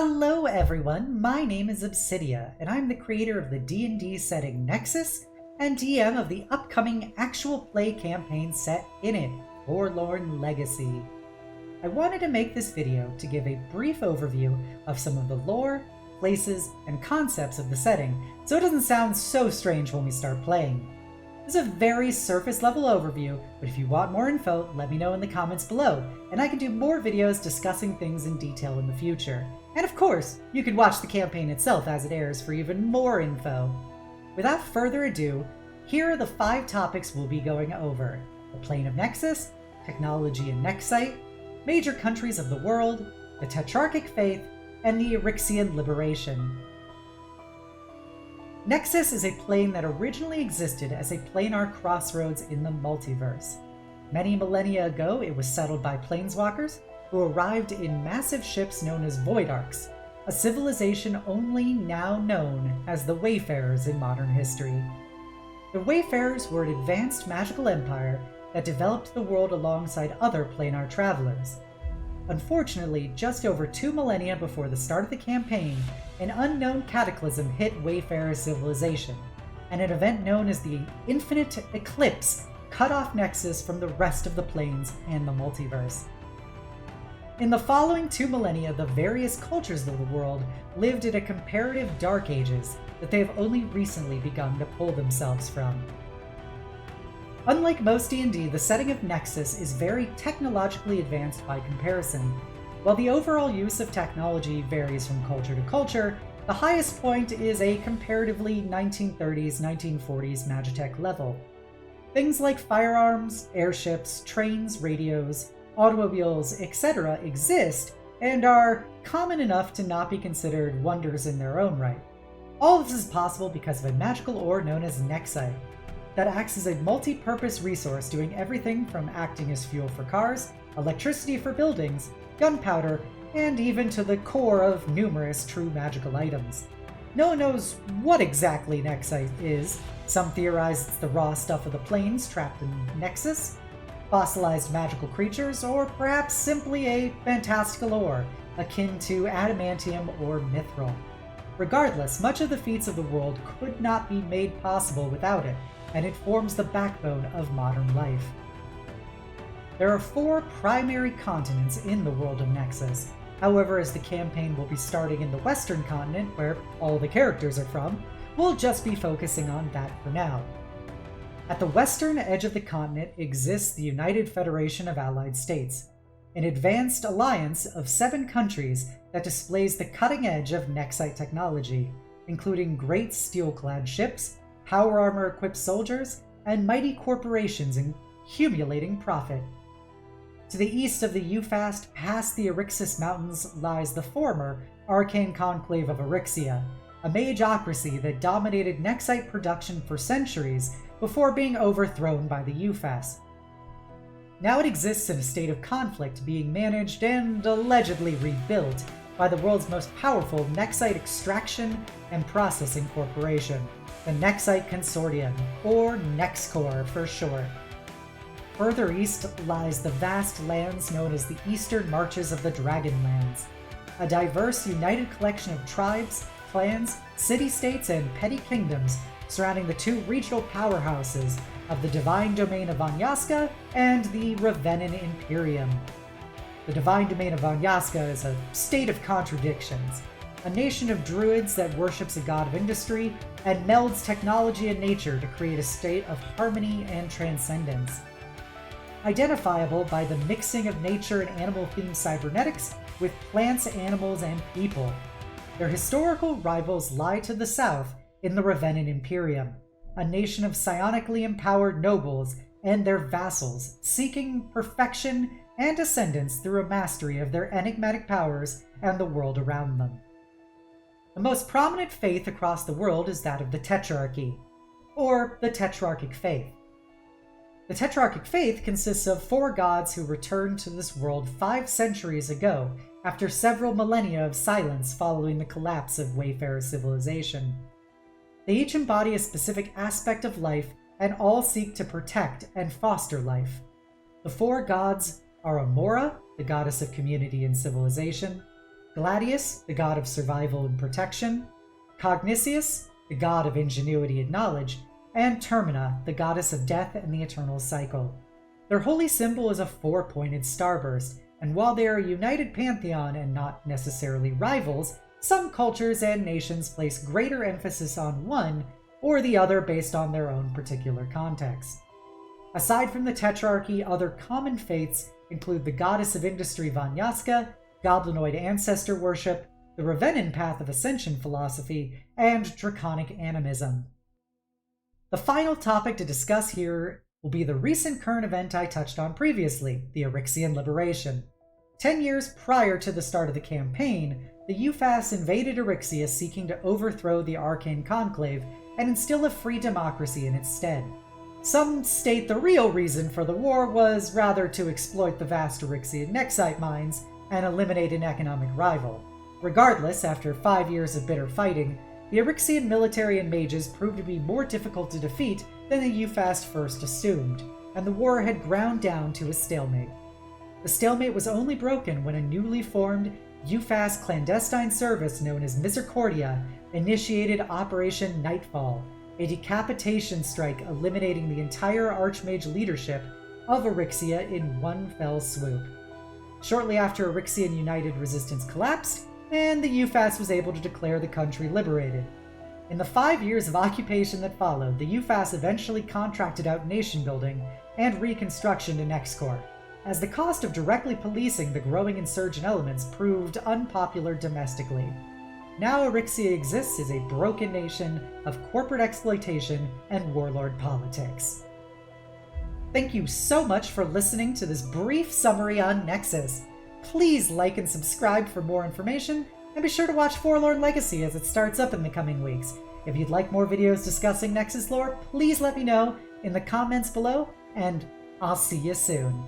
Hello everyone, my name is Obsidia, and I'm the creator of the D&D setting Nexus, and DM of the upcoming actual play campaign set in it, Forlorn Legacy. I wanted to make this video to give a brief overview of some of the lore, places, and concepts of the setting, so it doesn't sound so strange when we start playing. This is a very surface level overview, but if you want more info, let me know in the comments below, and I can do more videos discussing things in detail in the future. And of course, you can watch the campaign itself as it airs for even more info. Without further ado, here are the 5 topics we'll be going over: the plane of Nexus, technology and Nexite, major countries of the world, the Tetrarchic faith, and the Eryxian liberation. Nexus is a plane that originally existed as a planar crossroads in the multiverse. Many millennia ago, it was settled by planeswalkers who arrived in massive ships known as Void Arcs, a civilization only now known as the Wayfarers in modern history. The Wayfarers were an advanced magical empire that developed the world alongside other planar travelers. Unfortunately, just over 2 millennia before the start of the campaign, an unknown cataclysm hit Wayfarer civilization, and an event known as the Infinite Eclipse cut off Nexus from the rest of the planes and the multiverse. In the following 2 millennia, the various cultures of the world lived in a comparative dark ages that they have only recently begun to pull themselves from. Unlike most D&D, the setting of Nexus is very technologically advanced by comparison. While the overall use of technology varies from culture to culture, the highest point is a comparatively 1930s, 1940s Magitech level. Things like firearms, airships, trains, radios, automobiles, etc. exist and are common enough to not be considered wonders in their own right. All of this is possible because of a magical ore known as Nexite that acts as a multi-purpose resource, doing everything from acting as fuel for cars, electricity for buildings, gunpowder, and even to the core of numerous true magical items. No one knows what exactly Nexite is. Some theorize it's the raw stuff of the planes trapped in Nexus, fossilized magical creatures, or perhaps simply a fantastical ore, akin to adamantium or mithril. Regardless, much of the feats of the world could not be made possible without it, and it forms the backbone of modern life. There are 4 primary continents in the world of Nexus. However, as the campaign will be starting in the Western continent, where all the characters are from, we'll just be focusing on that for now. At the western edge of the continent exists the United Federation of Allied States, an advanced alliance of 7 countries that displays the cutting edge of Nexite technology, including great steel-clad ships, power armor-equipped soldiers, and mighty corporations accumulating profit. To the east of the Ufast, past the Eryxis Mountains, lies the former Arcane Conclave of Eryxia, a mageocracy that dominated Nexite production for centuries before being overthrown by the Ufast. Now it exists in a state of conflict, being managed and allegedly rebuilt by the world's most powerful Nexite extraction and processing corporation, the Nexite Consortium, or NexCorp for short. Further east lies the vast lands known as the Eastern Marches of the Dragonlands, a diverse united collection of tribes, clans, city-states, and petty kingdoms surrounding the 2 regional powerhouses of the Divine Domain of Vanyaska and the Ravenin Imperium. The Divine Domain of Vanyaska is a state of contradictions, a nation of druids that worships a god of industry and melds technology and nature to create a state of harmony and transcendence. Identifiable by the mixing of nature and animal-themed cybernetics with plants, animals, and people. Their historical rivals lie to the south in the Ravenin Imperium, a nation of psionically empowered nobles and their vassals seeking perfection and ascendance through a mastery of their enigmatic powers and the world around them. The most prominent faith across the world is that of the Tetrarchy, or the Tetrarchic faith. The Tetrarchic faith consists of 4 gods who returned to this world 5 centuries ago, after several millennia of silence following the collapse of Wayfarer civilization. They each embody a specific aspect of life, and all seek to protect and foster life. The 4 gods are Amora, the goddess of community and civilization, Gladius, the god of survival and protection, Cognitius, the god of ingenuity and knowledge, and Termina, the goddess of death and the eternal cycle. Their holy symbol is a four-pointed starburst, and while they are a united pantheon and not necessarily rivals, some cultures and nations place greater emphasis on one or the other based on their own particular context. Aside from the Tetrarchy, other common faiths include the goddess of industry Vanyaska, goblinoid ancestor worship, the Ravenin path of ascension philosophy, and draconic animism. The final topic to discuss here will be the recent current event I touched on previously, the Eryxian Liberation. 10 years prior to the start of the campaign, the UFAS invaded Eryxia seeking to overthrow the Arcane Conclave and instill a free democracy in its stead. Some state the real reason for the war was rather to exploit the vast Eryxian Nexite mines and eliminate an economic rival. Regardless, after 5 years of bitter fighting, the Eryxian military and mages proved to be more difficult to defeat than the UFAS first assumed, and the war had ground down to a stalemate. The stalemate was only broken when a newly formed UFAS clandestine service known as Misericordia initiated Operation Nightfall, a decapitation strike eliminating the entire Archmage leadership of Eryxia in one fell swoop. Shortly after Eryxian United Resistance collapsed, and the UFAS was able to declare the country liberated. In the 5 years of occupation that followed, the UFAS eventually contracted out nation building and reconstruction to NextCorp, as the cost of directly policing the growing insurgent elements proved unpopular domestically. Now Eryxia exists as a broken nation of corporate exploitation and warlord politics. Thank you so much for listening to this brief summary on Nexus. Please like and subscribe for more information, and be sure to watch Forlorn Legacy as it starts up in the coming weeks. If you'd like more videos discussing Nexus lore, please let me know in the comments below, and I'll see you soon.